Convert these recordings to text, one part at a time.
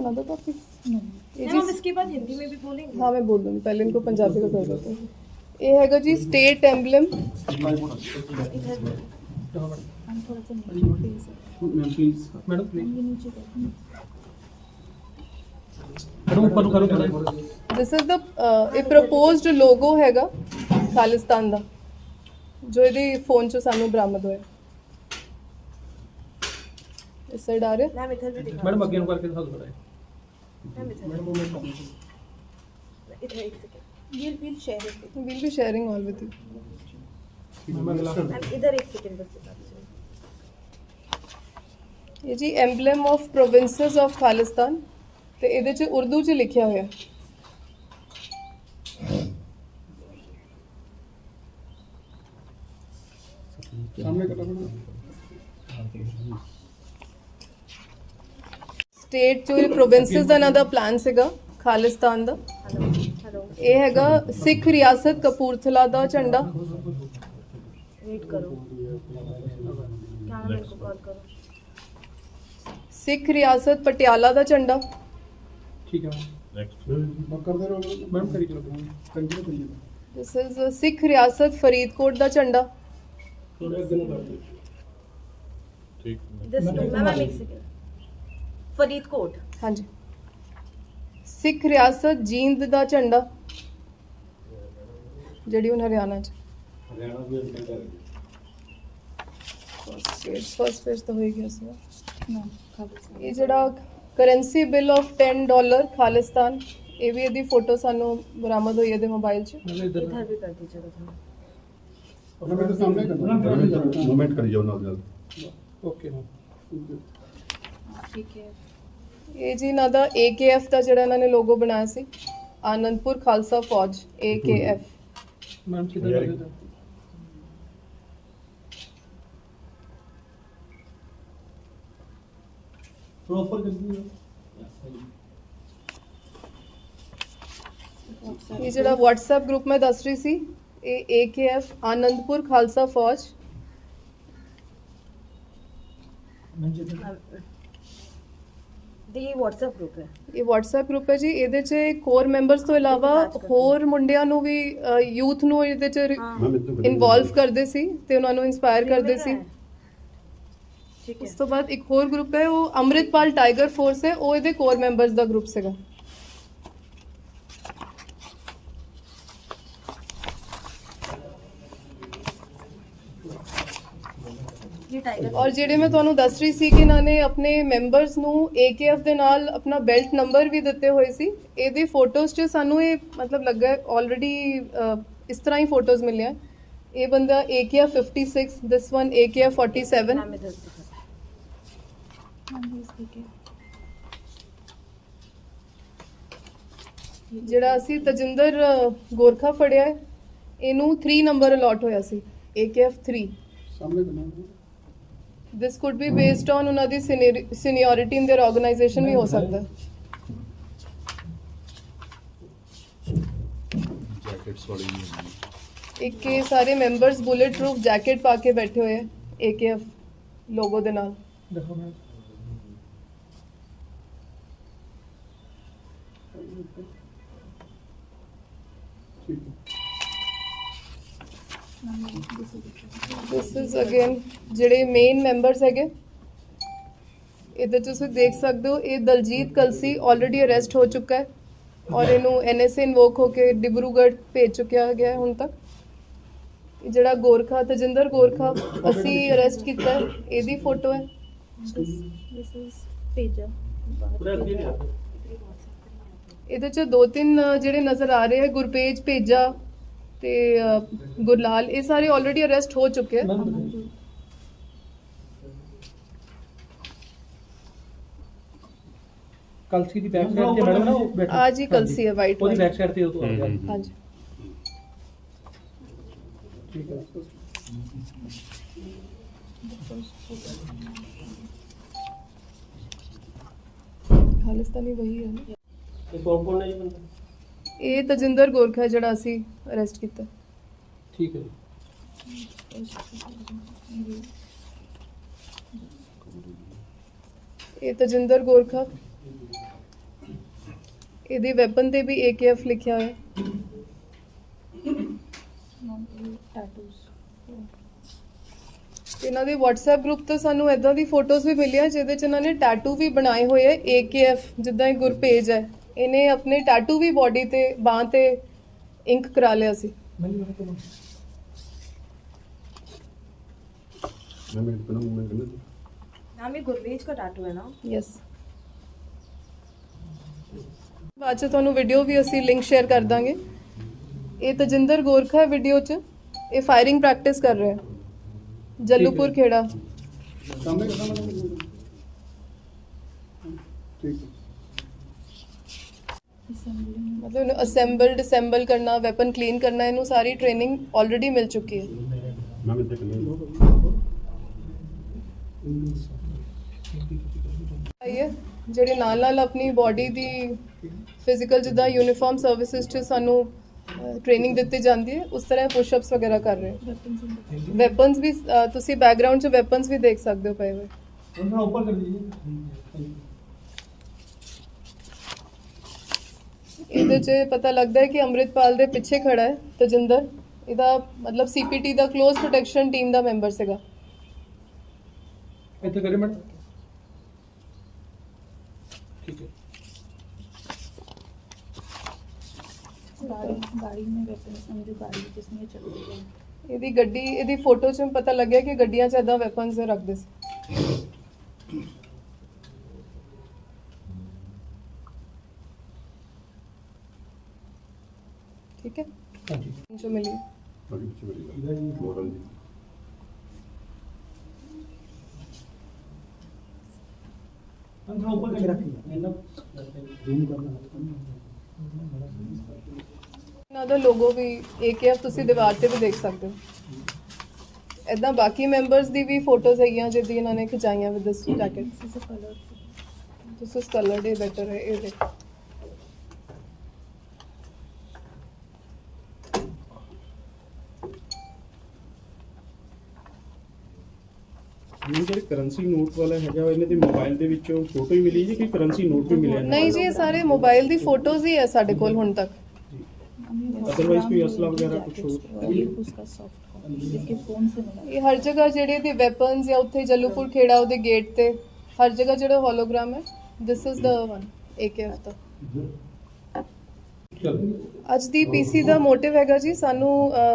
Another topic? Ma'am हम इसके बाद हिंदी में भी बोलेंगे। हाँ मैं बोल दूँगी, पहले इनको पंजाबी का कर देते हैं। ये हैगा जी state emblem. This is the ਇਹ ਪ੍ਰਪੋਜ਼ਡ ਲੋਗੋ ਹੈਗਾ ਖਾਲਿਸਤਾਨ ਦਾ, ਜੋ ਇਹਦੇ ਫੋਨ 'ਚੋਂ ਸਾਨੂੰ ਬਰਾਮਦ ਹੋਇਆ। इस साइड आ रहे हैं। मैम इधर भी दिखा। मैडम आगे करके दिखा दो थोड़ा। मैम इधर एक second. Will share it. We'll be sharing all with you. Ma'am इधर एक सेकंड बस दिखा दीजिए। ये जी emblem of provinces of Khalistan ਤੇ ਇਹਦੇ 'ਚ ਉਰਦੂ 'ਚ ਲਿਖਿਆ ਹੋਇਆ। ਸਟੇਟ ਜੋ ਪ੍ਰੋਵਿੰਸਸ ਦਾ ਇਹਨਾਂ ਦਾ ਪਲਾਨ ਸੀਗਾ ਖਾਲਿਸਤਾਨ ਦਾ। हेलो ਇਹ ਹੈਗਾ ਸਿੱਖ ਰਿਆਸਤ ਕਪੂਰਥਲਾ ਦਾ ਝੰਡਾ, वेट करो। क्या मेरे को कॉल करो। ਸਿੱਖ ਰਿਆਸਤ ਪਟਿਆਲਾ ਦਾ ਝੰਡਾ, ठीक है मैडम करी चलो कंटिन्यू करिए। ਦਿਸ ਇਜ਼ ਸਿੱਖ ਰਿਆਸਤ ਫਰੀਦਕੋਟ ਦਾ ਝੰਡਾ, दिस मैम एक सेकंड। फरीदकोट। ਹਾਂਜੀ ਸਿੱਖ ਰਿਆਸਤ ਜੀਂਦ ਦਾ ਝੰਡਾ, ਜਿਹੜੀ ਹੁਣ ਹਰਿਆਣਾ 'ਚ। ਫਸਟ ਪੇਜ ਤਾਂ ਹੋ ਹੀ ਗਿਆ ਸੀ ਨਾ। ਇਹ ਜਿਹੜਾ ਕਰੰਸੀ ਬਿੱਲ ਆਫ $10 ਖਾਲਿਸਤਾਨ, ਇਹ ਵੀ ਇਹਦੀ ਫੋਟੋ ਸਾਨੂੰ ਬਰਾਮਦ ਹੋਈ ਇਹਦੇ ਮੋਬਾਈਲ 'ਚ। इधर भी कर दीजिएगा थोड़ा। मूवमेंट करी जाओ नाल ओके ठीक है। ਇਹ ਜੀ ਇਹਨਾਂ ਦਾ AKF ਦਾ ਜਿਹੜਾ ਇਹਨਾਂ ਨੇ ਲੋਗੋ ਬਣਾਇਆ ਸੀ, ਆਨੰਦਪੁਰ ਖਾਲਸਾ ਫੌਜ AKF। मैडम सीधा कर देते। प्रॉपर कर दीजिए। ਇਹ ਜਿਹੜਾ WhatsApp ਗਰੁੱਪ ਮੈਂ ਦੱਸ ਰਹੀ ਸੀ, ਇਹ AKF ਆਨੰਦਪੁਰ ਖਾਲਸਾ ਫੌਜ। ये व्हाट्सएप ग्रुप है। ਇਹ WhatsApp ਗਰੁੱਪ ਹੈ ਜੀ। ਇਹਦੇ 'ਚ ਕੋਰ ਮੈਂਬਰਸ ਤੋਂ ਇਲਾਵਾ ਹੋਰ ਮੁੰਡਿਆਂ ਨੂੰ ਵੀ, ਯੂਥ ਨੂੰ ਇਹਦੇ 'ਚ ਇਨਵੋਲਵ ਕਰਦੇ ਸੀ ਤੇ ਉਹਨਾਂ ਨੂੰ ਇਨਸਪਾਇਰ ਕਰਦੇ ਸੀ। ठीक है। ਉਸ ਤੋਂ ਬਾਅਦ ਇੱਕ ਹੋਰ ਗਰੁੱਪ ਹੈ, ਉਹ ਅੰਮ੍ਰਿਤਪਾਲ ਟਾਈਗਰ ਫੋਰਸ ਹੈ, ਉਹ ਇਹਦੇ ਕੋਰ ਮੈਂਬਰਸ ਦਾ ਗਰੁੱਪ ਸੀਗਾ। ये टाइगर। ਔਰ ਜਿਹੜੇ ਮੈਂ ਤੁਹਾਨੂੰ ਦੱਸ ਰਹੀ ਸੀ ਕਿ ਇਹਨਾਂ ਨੇ ਆਪਣੇ ਮੈਂਬਰਸ ਨੂੰ AKF ਦੇ ਨਾਲ ਆਪਣਾ ਬੈਲਟ ਨੰਬਰ ਵੀ ਦਿੱਤੇ ਹੋਏ ਸੀ। ਇਹਦੀ ਫੋਟੋਜ਼ 'ਚ ਸਾਨੂੰ ਇਹ ਮਤਲਬ ਲੱਗਾ ਆਲਰੇਡੀ ਇਸ ਤਰ੍ਹਾਂ ਹੀ ਫੋਟੋਜ਼ ਮਿਲੀਆਂ। ਇਹ ਬੰਦਾ AKF 56, this one AKF 47। Ma'am इधर दिखा। ਜਿਹੜਾ ਅਸੀਂ ਤਜਿੰਦਰ ਗੋਰਖਾ ਫੜਿਆ ਹੈ, ਇਹਨੂੰ 3 ਨੰਬਰ ਅਲਾਟ ਹੋਇਆ ਸੀ, AKF 3। This could B based on ਉਹਨਾਂ ਦੀ ਸੀਨੀਅਰਿਟੀ ਇਨ देयर ਆਰਗੇਨਾਈਜੇਸ਼ਨ ਵੀ ਹੋ ਸਕਦਾ ਹੈ। जैकेट्स वाली ਇੱਕ ਇਹ ਸਾਰੇ ਮੈਂਬਰਸ ਬੁਲੇਟ ਪ੍ਰੂਫ ਜੈਕਟ ਪਾ ਕੇ ਬੈਠੇ ਹੋਏ AKF ਲੋਗੋ ਦੇ ਨਾਲ। देखो मैम ਦਿਸ ਇਜ਼ ਅਗੇਨ ਜਿਹੜੇ ਮੇਨ ਮੈਂਬਰਸ ਹੈਗੇ। ਇਹਦੇ 'ਚ ਤੁਸੀਂ ਦੇਖ ਸਕਦੇ ਹੋ, ਇਹ ਦਲਜੀਤ ਕਲਸੀ ਆਲਰੇਡੀ ਅਰੈਸਟ ਹੋ ਚੁੱਕਾ ਹੈ ਔਰ ਇਹਨੂੰ NSA ਇਨਵੋਕ ਹੋ ਕੇ ਡਿਬਰੂਗੜ੍ਹ ਭੇਜ ਚੁੱਕਿਆ ਗਿਆ ਹੈ ਹੁਣ ਤੱਕ। ਇਹ ਜਿਹੜਾ ਗੋਰਖਾ ਤਜਿੰਦਰ ਗੋਰਖਾ ਅਸੀਂ ਅਰੈਸਟ ਕੀਤਾ ਹੈ, ਇਹਦੀ ਫੋਟੋ ਹੈ। This is पेजा। पूरा क्लियर है। ਇਹਦੇ 'ਚ 2-3 ਜਿਹੜੇ ਨਜ਼ਰ ਆ ਰਹੇ ਹੈ, ਗੁਰਪੇਜ ਭੇਜਾ ਤੇ ਗੁਰਲਾਲ, ਇਹ ਸਾਰੇ ਆਲਰੇਡੀ ਅਰੈਸਟ ਹੋ ਚੁੱਕੇ ਹੈ। मैम कलसी दी बैक साइड ते मैडम ना वो बैठे। आज ही कलसी है वाइट ओदी वाली। बैक साइड ते हो तो आ गया। हाँ जी। ठीक है। खालिस्तानी वही है ना। ये कौन है ये बंदा? ਇਹ ਤਜਿੰਦਰ ਗੋਰਖਾ ਜਿਹੜਾ ਅਸੀਂ ਅਰੈਸਟ ਕੀਤਾ। ठीक है। ਇਹ ਤਜਿੰਦਰ ਗੋਰਖਾ ਇਹਦੀ ਵੈਪਨ ਤੇ ਵੀ AKF ਲਿਖਿਆ ਹੋਇਆ। ਇਹਨਾਂ ਦੇ WhatsApp ਗਰੁੱਪ ਤੋਂ ਸਾਨੂੰ ਇਦਾਂ ਦੀ ਫੋਟੋਜ਼ ਵੀ ਮਿਲੀਆਂ ਜਿਹਦੇ 'ਚ ਇਹਨਾਂ ਨੇ ਟੈਟੂ ਵੀ ਬਣਾਏ ਹੋਏ ਹੈ AKF, ਜਿੱਦਾਂ ਇਹ ਗੁਰਪੇਜ ਹੈ, ਇਹਨੇ ਆਪਣੇ ਟੈਟੂ ਵੀ ਬੋਡੀ ਤੇ ਬਾਂਹ ਤੇ ਇੰਕ ਕਰਾ ਲਿਆ ਸੀ। मैम एक बिना मूवमेंट करने दो। नाम ये गुरवेज का टैटू है ना? ਯੈਸ, ਬਾਅਦ 'ਚ ਤੁਹਾਨੂੰ ਵੀਡੀਓ ਵੀ ਅਸੀਂ ਲਿੰਕ ਸ਼ੇਅਰ ਕਰ ਦਾਂਗੇ। ਇਹ ਤਜਿੰਦਰ ਗੋਰਖਾ ਹੈ ਵੀਡੀਓ 'ਚ, ਇਹ ਫਾਇਰਿੰਗ ਪ੍ਰੈਕਟਿਸ ਕਰ ਰਿਹਾ ਜੱਲੂਪੁਰ ਖੇੜਾ। सामने का सामने ठीक है। मतलब ਇਹਨੂੰ ਅਸੈਂਬਲ ਕਰਨਾ, ਵੈਪਨ ਕਲੀਨ ਕਰਨਾ, ਇਹਨੂੰ ਸਾਰੀ ਟ੍ਰੇਨਿੰਗ ਆਲਰੇਡੀ ਮਿਲ ਚੁੱਕੀ ਹੈ। मैम इधर करने ਆਈਏ ਜਿਹੜੇ ਨਾਲ ਆਪਣੀ ਬਾਡੀ ਦੀ ਫਿਜ਼ੀਕਲ, ਜਿੱਦਾਂ ਯੂਨੀਫਾਰਮ ਸਰਵਿਸਿਜ਼ 'ਚ ਸਾਨੂੰ ਟ੍ਰੇਨਿੰਗ ਦਿੱਤੀ ਜਾਂਦੀ ਹੈ, ਉਸ ਤਰ੍ਹਾਂ ਪੁਸ਼-ਅਪਸ ਵਗੈਰਾ ਕਰ ਰਹੇ। ਵੈਪਨਸ ਵੀ ਤੁਸੀਂ ਬੈਕਗ੍ਰਾਉਂਡ 'ਚ ਵੈਪਨਸ ਵੀ ਦੇਖ ਸਕਦੇ ਹੋ ਪਏ ਹੋਏ। ऊपर कर दीजिए। ਇਹਦੇ 'ਚ ਪਤਾ ਲੱਗਦਾ ਹੈ ਕਿ ਅੰਮ੍ਰਿਤਪਾਲ ਦੇ ਪਿੱਛੇ ਖੜਾ ਹੈ ਤਜਿੰਦਰ। ਇਹਦਾ ਮਤਲਬ CPT ਦਾ ਕਲੋਜ਼ ਪ੍ਰੋਟੈਕਸ਼ਨ ਟੀਮ ਦਾ ਮੈਂਬਰ ਸੀਗਾ। ਇੱਥੇ ਕਰੇ ਮੈਡਮ। ठीक है। गाड़ी में वेपन समझो, गाड़ी जिसमें चल रही है। ਇਹਦੀ ਗੱਡੀ, ਇਹਦੀ ਫੋਟੋ 'ਚ ਪਤਾ ਲੱਗਿਆ ਕਿ ਗੱਡੀਆਂ 'ਚ ਇਦਾਂ ਵੈਪਨਸ ਰੱਖਦੇ ਸੀ। ਠੀਕ ਹੈ, हाँ जी। जो मिली आगे पीछे करिएगा मॉडल जी। हम थोड़ा ऊपर करके रखिए, जूम करना। ਇਹਨਾਂ ਦਾ ਲੋਗੋ ਵੀ AKF ਤੁਸੀਂ ਦੀਵਾਰ ਤੇ ਵੀ ਦੇਖ ਸਕਦੇ ਹੋ। ਇਦਾਂ ਬਾਕੀ ਮੈਂਬਰਸ ਦੀ ਵੀ ਫੋਟੋਜ਼ ਹੈਗੀਆਂ ਜਿਹਦੀ ਇਹਨਾਂ ਨੇ ਖਿਚਾਈਆਂ with this jacket. This is coloured, ਇਹ ਬੈਟਰ ਹੈ। ਇਹ ਦੇਖ, ਜਿਹੜੇ ਕਰੰਸੀ ਨੋਟ ਵਾਲਾ ਹੈਗਾ ਇਹਨਾਂ ਦੇ ਮੋਬਾਈਲ ਦੇ ਵਿੱਚੋਂ ਫੋਟੋ ਹੀ ਮਿਲੀ ਜੀ ਕਿ ਕਰੰਸੀ ਨੋਟ ਵੀ ਮਿਲਿਆ? ਨਹੀਂ ਜੀ, ਇਹ ਸਾਰੇ ਮੋਬਾਈਲ ਦੀ ਫੋਟੋਜ਼ ਹੀ ਹੈ ਸਾਡੇ ਕੋਲ ਹੁਣ ਤੱਕ। ਅਦਰਵਾਈਜ਼ ਕੋਈ ਅਸਲਾ ਵਗੈਰਾ ਕੁਝ ਹੋਰ? उसका सॉफ्ट कॉपी इसके फोन से मिला। ਇਹ ਹਰ ਜਗ੍ਹਾ ਜਿਹੜੇ ਇਹਦੇ ਵੈਪਨਸ ਜਾਂ ਉੱਥੇ ਜੱਲੂਪੁਰ ਖੇੜਾ ਉਹਦੇ ਗੇਟ ਤੇ ਹਰ ਜਗ੍ਹਾ ਜਿਹੜਾ ਹੋਲੋਗ੍ਰਾਮ ਹੈ, this is the one AKF ਦਾ। ਅੱਜ ਦੀ PC ਦਾ ਮੋਟਿਵ ਹੈਗਾ ਜੀ, ਸਾਨੂੰ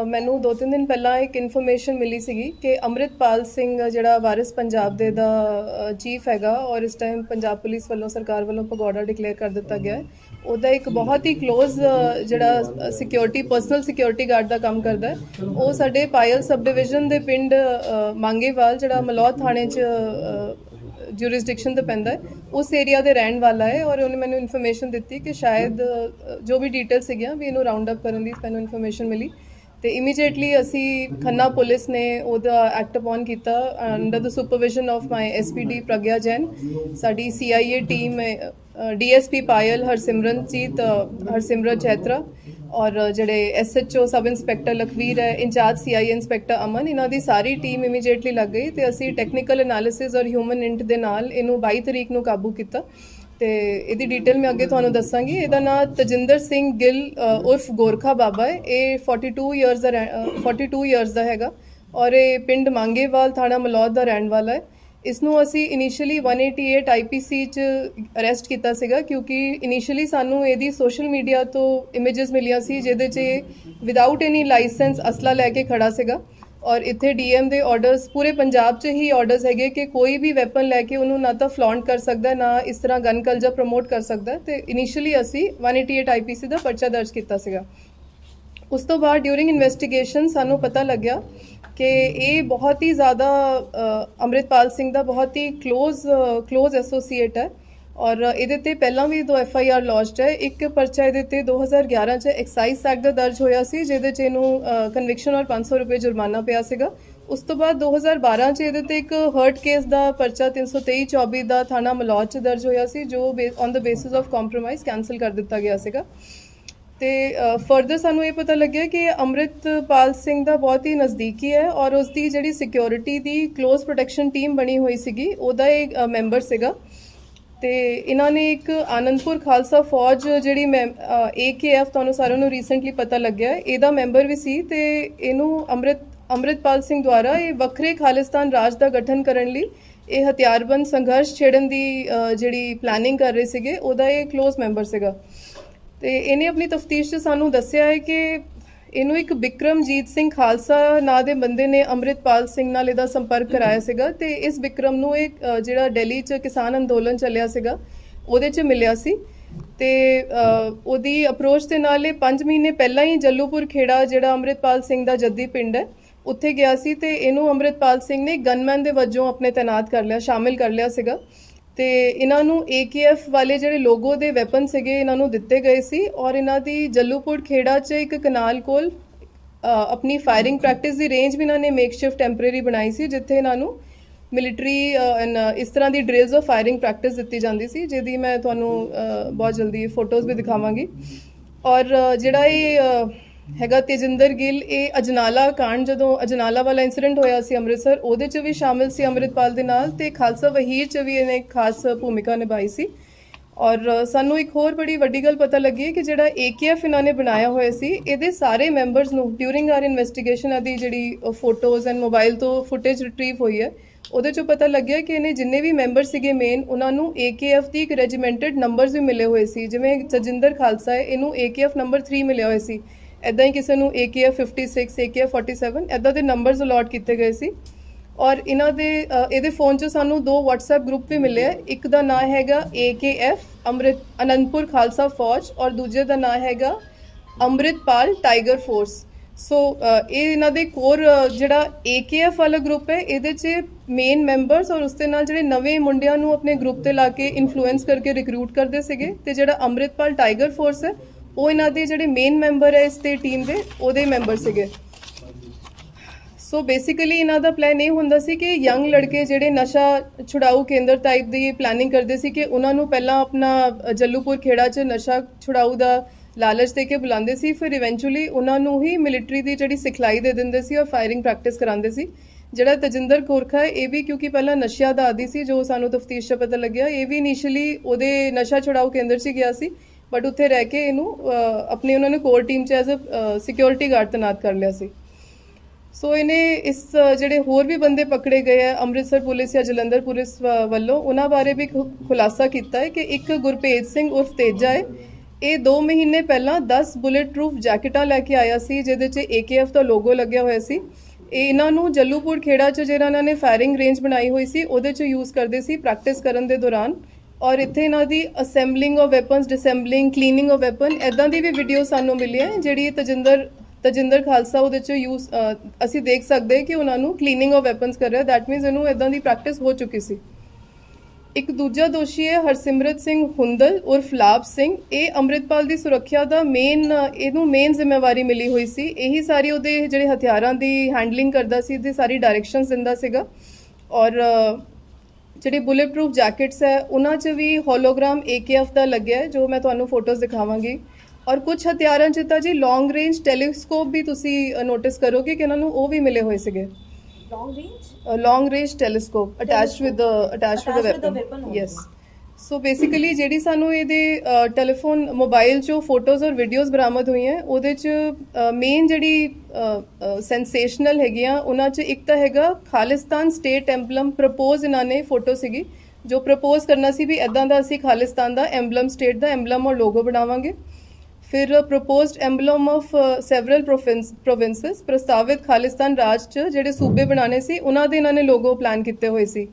ਮੈਨੂੰ 2-3 ਦਿਨ ਪਹਿਲਾਂ ਇੱਕ ਇਨਫੋਰਮੇਸ਼ਨ ਮਿਲੀ ਸੀਗੀ ਕਿ ਅੰਮ੍ਰਿਤਪਾਲ ਸਿੰਘ ਜਿਹੜਾ ਵਾਰਿਸ ਪੰਜਾਬ ਦੇ ਦਾ ਚੀਫ ਹੈਗਾ ਔਰ ਇਸ ਟਾਈਮ ਪੰਜਾਬ ਪੁਲਿਸ ਵੱਲੋਂ, ਸਰਕਾਰ ਵੱਲੋਂ ਭਗੌੜਾ ਡਿਕਲੇਅਰ ਕਰ ਦਿੱਤਾ ਗਿਆ ਹੈ, ਉਹਦਾ ਇੱਕ ਬਹੁਤ ਹੀ ਕਲੋਜ਼ ਜਿਹੜਾ ਸਿਕਿਉਰਿਟੀ, ਪਰਸਨਲ ਸਿਕਿਉਰਿਟੀ ਗਾਰਡ ਦਾ ਕੰਮ ਕਰਦਾ ਹੈ। ਉਹ ਸਾਡੇ ਪਾਇਲ ਸਬ ਡਿਵੀਜ਼ਨ ਦੇ ਪਿੰਡ ਮੰਗੇਵਾਲ, ਜਿਹੜਾ ਮਲੌਦ ਥਾਣੇ 'ਚ ਜੂਰਿਸਡਿਕਸ਼ਨ ਤੇ ਪੈਂਦਾ ਹੈ, ਉਸ ਏਰੀਆ ਦੇ ਰਹਿਣ ਵਾਲਾ ਹੈ। ਔਰ ਉਹਨੇ ਮੈਨੂੰ ਇਨਫੋਰਮੇਸ਼ਨ ਦਿੱਤੀ ਕਿ ਸ਼ਾਇਦ ਜੋ ਵੀ ਡਿਟੇਲ ਸੀਗੀਆਂ ਵੀ ਇਹਨੂੰ ਰਾਉਂਡ ਅਪ ਕਰਨ ਦੀ ਮੈਨੂੰ ਇਨਫੋਰਮੇਸ਼ਨ ਮਿਲੀ ਤੇ ਇਮੀਡੀਏਟਲੀ ਅਸੀਂ ਖੰਨਾ ਪੁਲਿਸ ਨੇ ਉਹਦਾ ਐਕਟ ਅਪਨ ਕੀਤਾ under the supervision of my SPD Pragya Jain. ਸਾਡੀ CIA ਟੀਮ DSP ਪਾਇਲ, ਹਰਸਿਮਰਤ ਚੈਤਰਾ ਔਰ ਜਿਹੜੇ SHO ਸਬ ਇੰਸਪੈਕਟਰ ਲਖਵੀਰ ਹੈ, ਇੰਚਾਰਜ CI ਇੰਸਪੈਕਟਰ ਅਮਨ, ਇਹਨਾਂ ਦੀ ਸਾਰੀ ਟੀਮ ਇਮੀਡੀਏਟਲੀ ਲੱਗ ਗਈ ਤੇ ਅਸੀਂ ਟੈਕਨੀਕਲ ਐਨਾਲਿਸਿਸ ਔਰ ਹਿਊਮਨ ਇੰਟ ਦੇ ਨਾਲ ਇਹਨੂੰ 22 ਤਰੀਕ ਨੂੰ ਕਾਬੂ ਕੀਤਾ। ਤੇ ਇਹਦੀ ਡਿਟੇਲ ਮੈਂ ਅੱਗੇ ਤੁਹਾਨੂੰ ਦੱਸਾਂਗੀ। ਇਹਦਾ ਨਾਮ ਤਜਿੰਦਰ ਸਿੰਘ ਗਿੱਲ ਉਰਫ ਗੋਰਖਾ ਬਾਬਾ ਹੈ। ਇਹ 42 ਇਅਰਸ ਦਾ ਹੈਗਾ ਔਰ ਇਹ ਪਿੰਡ ਮੰਗੇਵਾਲ, ਥਾਣਾ ਮਲੌਦ ਦਾ ਰਹਿਣ ਵਾਲਾ ਹੈ। इसनू असी इनिशियली 188 IPC च अरेस्ट किया सीगा क्योंकि इनिशियली सानू इहदी सोशल मीडिया तो इमेजेस मिलियां सी जिहदे च विदाउट एनी लाइसेंस असला लैके खड़ा सीगा और इत्थे DM दे ऑर्डर्स पूरे पंजाब च ही ऑर्डर्स हैगे कि कोई भी वैपन लैके उन्होंने ना तो फ्लॉन्ट कर सकता है ना इस तरह गन कल्चर प्रमोट कर सकता है। तो इनिशियली असी 188 IPC का परचा दर्ज किया सीगा। उस तो बाद ड्यूरिंग इन्वेस्टिगेशन सानू पता लग्या कि ये बहुत ही ज़्यादा अमृतपाल सिंह का बहुत ही क्लोज एसोसीएट है और ये पहला भी 2 FIR लॉन्च्ड है। एक परचा ये 2011 च एक्साइज एक्ट का दर्ज होया सी जिहदे च इहनूं कन्विक्शन और 500 रुपये जुर्माना पिया सीगा। उस तो बाद 2012 च ये एक हर्ट केस का परचा 323/24 का थाना मलौद च दर्ज होया सी जो on the basis of compromise cancel कर दिता गया सीगा। तो फर्दर सानू ये पता लगे कि अमृतपाल सिंह का बहुत ही नज़दीकी है और उसकी जिहड़ी सिक्योरिटी की क्लोज प्रोटैक्शन टीम बनी हुई सीगी ओहदा एक मैंबर सीगा ਤੇ ਇਹਨਾਂ ਨੇ ਇੱਕ ਆਨੰਦਪੁਰ ਖਾਲਸਾ ਫੌਜ ਜਿਹੜੀ AKF ਤੁਹਾਨੂੰ ਸਾਰਿਆਂ ਨੂੰ ਰੀਸੈਂਟਲੀ ਪਤਾ ਲੱਗਿਆ ਇਹਦਾ ਮੈਂਬਰ ਵੀ ਸੀ ਤੇ ਇਹਨੂੰ ਅੰਮ੍ਰਿਤਪਾਲ ਸਿੰਘ ਦੁਆਰਾ ਇਹ ਵੱਖਰੇ ਖਾਲਿਸਤਾਨ ਰਾਜ ਦਾ ਗਠਨ ਕਰਨ ਲਈ ਇਹ ਹਥਿਆਰਬੰਦ ਸੰਘਰਸ਼ ਛੇੜਨ ਦੀ ਜਿਹੜੀ ਪਲੈਨਿੰਗ ਕਰ ਰਹੇ ਸੀਗੇ ਉਹਦਾ ਇਹ ਕਲੋਜ਼ ਮੈਂਬਰ ਸੀਗਾ ਤੇ ਇਹਨੇ ਆਪਣੀ ਤਫਤੀਸ਼ 'ਚ ਸਾਨੂੰ ਦੱਸਿਆ ਹੈ ਕਿ ਇਹਨੂੰ ਇੱਕ ਬਿਕਰਮਜੀਤ ਸਿੰਘ ਖਾਲਸਾ ਨਾਂ ਦੇ ਬੰਦੇ ਨੇ ਅੰਮ੍ਰਿਤਪਾਲ ਸਿੰਘ ਨਾਲ ਇਹਦਾ ਸੰਪਰਕ ਕਰਾਇਆ ਸੀਗਾ ਤੇ ਇਸ ਬਿਕਰਮ ਨੂੰ ਇਹ ਜਿਹੜਾ ਦਿੱਲੀ 'ਚ ਕਿਸਾਨ ਅੰਦੋਲਨ ਚੱਲਿਆ ਸੀਗਾ ਉਹਦੇ 'ਚ ਮਿਲਿਆ ਸੀ ਤੇ ਉਹਦੀ ਅਪਰੋਚ ਦੇ ਨਾਲ ਇਹ 5 ਮਹੀਨੇ ਪਹਿਲਾਂ ਹੀ ਜੱਲੂਪੁਰ ਖੇੜਾ ਜਿਹੜਾ ਅੰਮ੍ਰਿਤਪਾਲ ਸਿੰਘ ਦਾ ਜੱਦੀ ਪਿੰਡ ਹੈ ਉੱਥੇ ਗਿਆ ਸੀ ਤੇ ਇਹਨੂੰ ਅੰਮ੍ਰਿਤਪਾਲ ਸਿੰਘ ਨੇ ਗਨਮੈਨ ਦੇ ਵਜੋਂ ਆਪਣੇ ਤਾਇਨਾਤ ਕਰ ਲਿਆ ਸ਼ਾਮਿਲ ਕਰ ਲਿਆ ਸੀਗਾ ਤੇ ਇਹਨਾਂ ਨੂੰ AKF ਵਾਲੇ ਜਿਹੜੇ ਲੋਗੋ ਦੇ ਵੈਪਨ ਸੀਗੇ ਇਹਨਾਂ ਨੂੰ ਦਿੱਤੇ ਗਏ ਸੀ ਔਰ ਇਹਨਾਂ ਦੀ ਜੱਲੂਪੁਰ ਖੇੜਾ 'ਚ ਇੱਕ ਕਨਾਲ ਕੋਲ ਆਪਣੀ ਫਾਇਰਿੰਗ ਪ੍ਰੈਕਟਿਸ ਦੀ ਰੇਂਜ ਵੀ ਇਹਨਾਂ ਨੇ ਮੇਕਸ਼ਿਫਟ ਟੈਂਪਰੇਰੀ ਬਣਾਈ ਸੀ ਜਿੱਥੇ ਇਹਨਾਂ ਨੂੰ ਮਿਲਟਰੀ ਇਸ ਤਰ੍ਹਾਂ ਦੀ ਡ੍ਰਿਲਸ ਆਫ ਫਾਇਰਿੰਗ ਪ੍ਰੈਕਟਿਸ ਦਿੱਤੀ ਜਾਂਦੀ ਸੀ ਜਿਹਦੀ ਮੈਂ ਤੁਹਾਨੂੰ ਬਹੁਤ ਜਲਦੀ ਫੋਟੋਜ਼ ਵੀ ਦਿਖਾਵਾਂਗੀ ਔਰ ਜਿਹੜਾ ਇਹ ਹੈਗਾ ਤੇਜਿੰਦਰ ਗਿੱਲ ਇਹ ਅਜਨਾਲਾ ਕਾਂਡ ਜਦੋਂ ਅਜਨਾਲਾ ਵਾਲਾ ਇਨਸੀਡੈਂਟ ਹੋਇਆ ਸੀ ਅੰਮ੍ਰਿਤਸਰ ਉਹਦੇ 'ਚ ਵੀ ਸ਼ਾਮਿਲ ਸੀ ਅੰਮ੍ਰਿਤਪਾਲ ਦੇ ਨਾਲ ਤੇ ਖਾਲਸਾ ਵਹੀਰ 'ਚ ਵੀ ਇਹਨੇ ਖਾਸ ਭੂਮਿਕਾ ਨਿਭਾਈ ਸੀ ਔਰ ਸਾਨੂੰ ਇੱਕ ਹੋਰ ਬੜੀ ਵੱਡੀ ਗੱਲ ਪਤਾ ਲੱਗੀ ਕਿ ਜਿਹੜਾ AKF ਇਹਨਾਂ ਨੇ ਬਣਾਇਆ ਹੋਇਆ ਸੀ ਇਹਦੇ ਸਾਰੇ ਮੈਂਬਰਸ ਨੂੰ ਡਿਊਰਿੰਗ ਆਰ ਇਨਵੈਸਟੀਗੇਸ਼ਨ ਆਦੀ ਜਿਹੜੀ ਫੋਟੋਜ਼ ਐਂਡ ਮੋਬਾਈਲ ਤੋਂ ਫੁਟੇਜ ਰਿਟਰੀਵ ਹੋਈ ਹੈ ਉਹਦੇ 'ਚੋਂ ਪਤਾ ਲੱਗਿਆ ਕਿ ਇਹਨੇ ਜਿੰਨੇ ਵੀ ਮੈਂਬਰ ਸੀਗੇ ਮੇਨ ਉਹਨਾਂ ਨੂੰ AKF ਦੀ ਇੱਕ ਰੈਜੀਮੈਂਟਡ ਨੰਬਰਸ ਵੀ ਮਿਲੇ ਹੋਏ ਸੀ ਜਿਵੇਂ ਤਜਿੰਦਰ ਖਾਲਸਾ ਹੈ ਇਹਨੂੰ AKF ਨੰਬਰ 3 ਮਿਲਿਆ ਹੋਇਆ ਸੀ ਇੱਦਾਂ ਹੀ ਕਿਸੇ ਨੂੰ AKF 56 AKF 47 ਇੱਦਾਂ ਦੇ ਨੰਬਰਸ ਅਲਾਟ ਕੀਤੇ ਗਏ ਸੀ ਔਰ ਇਹਨਾਂ ਦੇ ਇਹਦੇ ਫੋਨ 'ਚ ਸਾਨੂੰ 2 WhatsApp ਗਰੁੱਪ ਵੀ ਮਿਲੇ ਇੱਕ ਦਾ ਨਾਂ ਹੈਗਾ AKF ਅਨੰਦਪੁਰ ਖਾਲਸਾ ਫੌਜ ਔਰ ਦੂਜੇ ਦਾ ਨਾਂ ਹੈਗਾ ਅੰਮ੍ਰਿਤਪਾਲ ਟਾਈਗਰ ਫੋਰਸ ਸੋ ਇਹ ਇਹਨਾਂ ਦੇ ਕੋਰ ਜਿਹੜਾ AKF ਵਾਲਾ ਗਰੁੱਪ ਹੈ ਇਹਦੇ 'ਚ ਮੇਨ ਮੈਂਬਰਸ ਔਰ ਉਸ ਦੇ ਨਾਲ ਜਿਹੜੇ ਨਵੇਂ ਮੁੰਡਿਆਂ ਨੂੰ ਆਪਣੇ ਗਰੁੱਪ ਤੇ ਲਾ ਕੇ ਇਨਫਲੂਐਂਸ ਕਰਕੇ ਰਿਕਰੂਟ ਕਰਦੇ ਸੀਗੇ ਤੇ ਜਿਹੜਾ ਅੰਮ੍ਰਿਤਪਾਲ ਟਾਈਗਰ ਫੋਰਸ ਹੈ ਉਹ ਇਹਨਾਂ ਦੇ ਜਿਹੜੇ ਮੇਨ ਮੈਂਬਰ ਹੈ ਇਸ ਤੇ ਟੀਮ ਦੇ ਉਹਦੇ ਮੈਂਬਰ ਸੀਗੇ ਸੋ ਬੇਸਿਕਲੀ ਇਹਨਾਂ ਦਾ ਪਲਾਨ ਇਹ ਹੁੰਦਾ ਸੀ ਕਿ ਯੰਗ ਲੜਕੇ ਜਿਹੜੇ ਨਸ਼ਾ ਛੁਡਾਊ ਕੇਂਦਰ ਟਾਈਪ ਦੀ ਪਲੈਨਿੰਗ ਕਰਦੇ ਸੀ ਕਿ ਉਹਨਾਂ ਨੂੰ ਪਹਿਲਾਂ ਆਪਣਾ ਜੱਲੂਪੁਰ ਖੇੜਾ 'ਚ ਨਸ਼ਾ ਛੁਡਾਊ ਦਾ ਲਾਲਚ ਦੇ ਕੇ ਬੁਲਾਉਂਦੇ ਸੀ ਫਿਰ ਇਵੈਂਚੁਅਲੀ ਉਹਨਾਂ ਨੂੰ ਹੀ ਮਿਲਟਰੀ ਦੀ ਜਿਹੜੀ ਸਿਖਲਾਈ ਦੇ ਦਿੰਦੇ ਸੀ ਔਰ ਫਾਇਰਿੰਗ ਪ੍ਰੈਕਟਿਸ ਕਰਾਉਂਦੇ ਸੀ ਜਿਹੜਾ ਤਜਿੰਦਰ ਗੋਰਖਾ ਹੈ ਇਹ ਵੀ ਕਿਉਂਕਿ ਪਹਿਲਾਂ ਨਸ਼ਿਆਂ ਦਾ ਆਦੀ ਸੀ ਜੋ ਸਾਨੂੰ ਤਫਤੀਸ਼ 'ਚ ਪਤਾ ਲੱਗਿਆ ਇਹ ਵੀ ਇਨੀਸ਼ੀਅਲੀ ਉਹਦੇ ਨਸ਼ਾ ਛੁਡਾਊ ਕੇਂਦਰ 'ਚ ਗਿਆ ਸੀ ਬਟ ਉੱਥੇ ਰਹਿ ਕੇ ਇਹਨੂੰ ਆਪਣੀ ਉਹਨਾਂ ਨੇ ਕੋਰ ਟੀਮ 'ਚ ਐਜ਼ ਅ ਸਿਕਿਉਰਿਟੀ ਗਾਰਡ ਤੈਨਾਤ ਕਰ ਲਿਆ ਸੀ ਸੋ ਇਹਨੇ ਇਸ ਜਿਹੜੇ ਹੋਰ ਵੀ ਬੰਦੇ ਪਕੜੇ ਗਏ ਆ ਅੰਮ੍ਰਿਤਸਰ ਪੁਲਿਸ ਜਾਂ ਜਲੰਧਰ ਪੁਲਿਸ ਵੱਲੋਂ ਉਹਨਾਂ ਬਾਰੇ ਵੀ ਖੁਲਾਸਾ ਕੀਤਾ ਹੈ ਕਿ ਇੱਕ ਗੁਰਪ੍ਰੀਤ ਸਿੰਘ ਉਰਫ ਤੇਜਾ ਹੈ ਇਹ 2 ਮਹੀਨੇ ਪਹਿਲਾਂ 10 ਬੁਲੇਟ ਪ੍ਰੂਫ ਜੈਕਟਾਂ ਲੈ ਕੇ ਆਇਆ ਸੀ ਜਿਹਦੇ 'ਚ AKF ਦਾ ਲੋਗੋ ਲੱਗਿਆ ਹੋਇਆ ਸੀ ਇਹ ਇਹਨਾਂ ਨੂੰ ਜੱਲੂਪੁਰ ਖੇੜਾ 'ਚ ਜਿਹੜਾ ਇਹਨਾਂ ਨੇ ਫਾਇਰਿੰਗ ਰੇਂਜ ਬਣਾਈ ਹੋਈ ਸੀ ਉਹਦੇ 'ਚ ਯੂਜ਼ ਕਰਦੇ ਸੀ ਪ੍ਰੈਕਟਿਸ ਕਰਨ ਦੇ ਦੌਰਾਨ ਔਰ ਇੱਥੇ ਇਹਨਾਂ ਦੀ assembling of weapons disassembling cleaning of weapon ਐਦਾਂ ਦੀ ਵੀ ਵੀਡੀਓ ਸਾਨੂੰ ਮਿਲੀ ਹੈ ਜਿਹੜੀ ਤਜਿੰਦਰ ਖਾਲਸਾ ਉਹਦੇ 'ਚ ਯੂਜ਼ ਅਸੀਂ ਦੇਖ ਸਕਦੇ ਕਿ ਉਹਨਾਂ ਨੂੰ ਕਲੀਨਿੰਗ ਆਫ ਵੈਪਨਸ ਕਰ ਰਿਹਾ ਦੈਟ ਮੀਨਸ ਇਹਨੂੰ ਐਦਾਂ ਦੀ ਪ੍ਰੈਕਟਿਸ ਹੋ ਚੁੱਕੀ ਸੀ ਇੱਕ ਦੂਜਾ ਦੋਸ਼ੀ ਹੈ ਹਰਸਿਮਰਤ ਸਿੰਘ ਹੁੰਦਲ ਉਰਫ ਲਾਭ ਸਿੰਘ ਇਹ ਅੰਮ੍ਰਿਤਪਾਲ ਦੀ ਸੁਰੱਖਿਆ ਦਾ ਇਹਨੂੰ ਮੇਨ ਜ਼ਿੰਮੇਵਾਰੀ ਮਿਲੀ ਹੋਈ ਸੀ ਇਹੀ ਸਾਰੀ ਉਹਦੇ ਜਿਹੜੇ ਹਥਿਆਰਾਂ ਦੀ ਹੈਂਡਲਿੰਗ ਕਰਦਾ ਸੀ ਤੇ ਸਾਰੀ ਡਾਇਰੈਕਸ਼ਨਸ ਦਿੰਦਾ ਸੀਗਾ ਔਰ ਜਿਹੜੇ ਬੁਲੇਟ ਪ੍ਰੂਫ ਜੈਕਟਸ ਹੈ ਉਹਨਾਂ 'ਚ ਵੀ ਹੋਲੋਗ੍ਰਾਮ AKF ਦਾ ਲੱਗਿਆ ਹੈ ਜੋ ਮੈਂ ਤੁਹਾਨੂੰ ਫੋਟੋਜ਼ ਦਿਖਾਵਾਂਗੀ ਔਰ ਕੁਝ ਹਥਿਆਰਾਂ 'ਚ ਤਾਂ ਜੀ ਲੌਂਗ ਰੇਂਜ ਟੈਲੀਸਕੋਪ ਵੀ ਤੁਸੀਂ ਨੋਟਿਸ ਕਰੋਗੇ ਕਿ ਇਹਨਾਂ ਨੂੰ ਉਹ ਵੀ ਮਿਲੇ ਹੋਏ ਸੀਗੇ long range telescope attached with the weapon yes so basically ਜਿਹੜੀ ਸਾਨੂੰ ਇਹਦੇ ਟੈਲੀਫੋਨ ਮੋਬਾਈਲ 'ਚੋਂ ਫੋਟੋਜ਼ ਔਰ ਵੀਡੀਓਜ਼ ਬਰਾਮਦ ਹੋਈਆਂ ਉਹਦੇ 'ਚ ਮੇਨ ਜਿਹੜੀ ਸੈਂਸੇਸ਼ਨਲ ਹੈਗੀਆਂ ਉਹਨਾਂ 'ਚ ਇੱਕ ਤਾਂ ਹੈਗਾ ਖਾਲਿਸਤਾਨ ਸਟੇਟ ਐਂਬਲਮ ਪ੍ਰਪੋਜ਼ ਇਹਨਾਂ ਨੇ ਫੋਟੋ ਸੀਗੀ ਜੋ ਪ੍ਰਪੋਜ਼ ਕਰਨਾ ਸੀ ਵੀ ਇਦਾਂ ਦਾ ਅਸੀਂ ਖਾਲਿਸਤਾਨ ਦਾ ਐਂਬਲਮ ਸਟੇਟ ਦਾ ਐਂਬਲਮ ਔਰ ਲੋਗੋ ਬਣਾਵਾਂਗੇ ਫਿਰ ਪ੍ਰਪੋਜ਼ਡ ਐਂਬਲਮ ਆਫ ਸੈਵਰਲ ਪ੍ਰੋਵਿੰਸਸ ਪ੍ਰਸਤਾਵਿਤ ਖਾਲਿਸਤਾਨ ਰਾਜ 'ਚ ਜਿਹੜੇ ਸੂਬੇ ਬਣਾਉਣੇ ਸੀ ਉਹਨਾਂ ਦੇ ਇਹਨਾਂ ਨੇ ਲੋਗੋ ਪਲਾਨ ਕੀਤੇ ਹੋਏ ਸੀ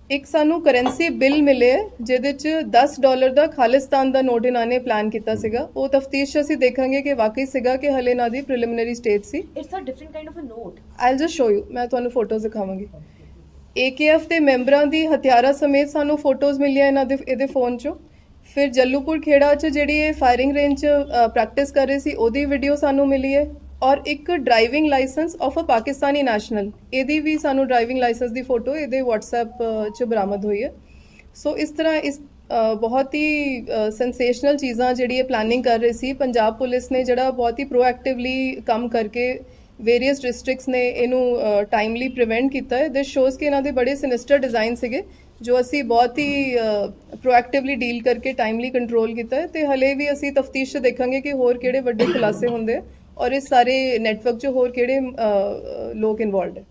ਇੱਕ ਸਾਨੂੰ ਕਰੰਸੀ ਬਿੱਲ ਮਿਲੇ ਜਿਹਦੇ 'ਚ $10 ਦਾ ਖਾਲਿਸਤਾਨ ਦਾ ਨੋਟ ਇਹਨਾਂ ਨੇ ਪਲਾਨ ਕੀਤਾ ਸੀਗਾ ਉਹ ਤਫਤੀਸ਼ 'ਚ ਅਸੀਂ ਦੇਖਾਂਗੇ ਕਿ ਵਾਕਈ ਸੀਗਾ ਕਿ ਹਲੇ ਇਹਨਾਂ ਦੀ ਪ੍ਰੀਲਿਮਿਨਰੀ ਸਟੇਜ ਸੀ it's a different kind of a note I'll just show you ਮੈਂ ਤੁਹਾਨੂੰ ਫੋਟੋਜ਼ ਦਿਖਾਵਾਂਗੀ AKF ਦੇ ਮੈਂਬਰਾਂ ਦੀ ਹਥਿਆਰਾਂ ਸਮੇਤ ਸਾਨੂੰ ਫੋਟੋਜ਼ ਮਿਲੀਆਂ ਇਹਨਾਂ ਦੇ ਇਹਦੇ ਫੋਨ 'ਚੋਂ ਫਿਰ ਜੱਲੂਪੁਰ ਖੇੜਾ 'ਚ ਜਿਹੜੀ ਇਹ ਫਾਇਰਿੰਗ ਰੇਂਜ 'ਚ ਪ੍ਰੈਕਟਿਸ ਕਰ ਰਹੇ ਸੀ ਉਹਦੀ ਵੀਡੀਓ ਸਾਨੂੰ ਮਿਲੀ ਹੈ ਔਰ ਇੱਕ driving licence of a Pakistani national ਇਹਦੀ ਵੀ ਸਾਨੂੰ ਡਰਾਈਵਿੰਗ ਲਾਇਸੈਂਸ ਦੀ ਫੋਟੋ ਇਹਦੇ WhatsApp 'ਚ ਬਰਾਮਦ ਹੋਈ ਹੈ ਸੋ ਇਸ ਤਰ੍ਹਾਂ ਇਸ ਬਹੁਤ ਹੀ ਸੈਂਸੇਸ਼ਨਲ ਚੀਜ਼ਾਂ ਜਿਹੜੀ ਇਹ ਪਲੈਨਿੰਗ ਕਰ ਰਹੀ ਸੀ ਪੰਜਾਬ ਪੁਲਿਸ ਨੇ ਜਿਹੜਾ ਬਹੁਤ ਹੀ ਪ੍ਰੋਐਕਟਿਵਲੀ ਕੰਮ ਕਰਕੇ ਵੇਰੀਅਸ ਡਿਸਟ੍ਰਿਕਟਸ ਨੇ ਇਹਨੂੰ ਟਾਈਮਲੀ ਪ੍ਰੀਵੈਂਟ ਕੀਤਾ ਹੈ ਦਿਸ ਸ਼ੋਜ਼ ਕਿ ਇਹਨਾਂ ਦੇ ਬੜੇ ਸਿਨਿਸਟਰ ਡਿਜ਼ਾਈਨ ਸੀਗੇ ਜੋ ਅਸੀਂ ਬਹੁਤ ਹੀ ਪ੍ਰੋਐਕਟਿਵਲੀ ਡੀਲ ਕਰਕੇ ਟਾਈਮਲੀ ਕੰਟਰੋਲ ਕੀਤਾ ਹੈ ਤੇ ਹਲੇ ਵੀ ਅਸੀਂ ਤਫਤੀਸ਼ 'ਚ ਦੇਖਾਂਗੇ ਕਿ ਹੋਰ ਕਿਹੜੇ ਵੱਡੇ ਖੁਲਾਸੇ ਹੁੰਦੇ ਆ ਔਰ ਇਸ ਸਾਰੇ ਨੈਟਵਰਕ 'ਚ ਹੋਰ ਕਿਹੜੇ ਲੋਕ ਇਨਵੋਲਡ ਹੈ।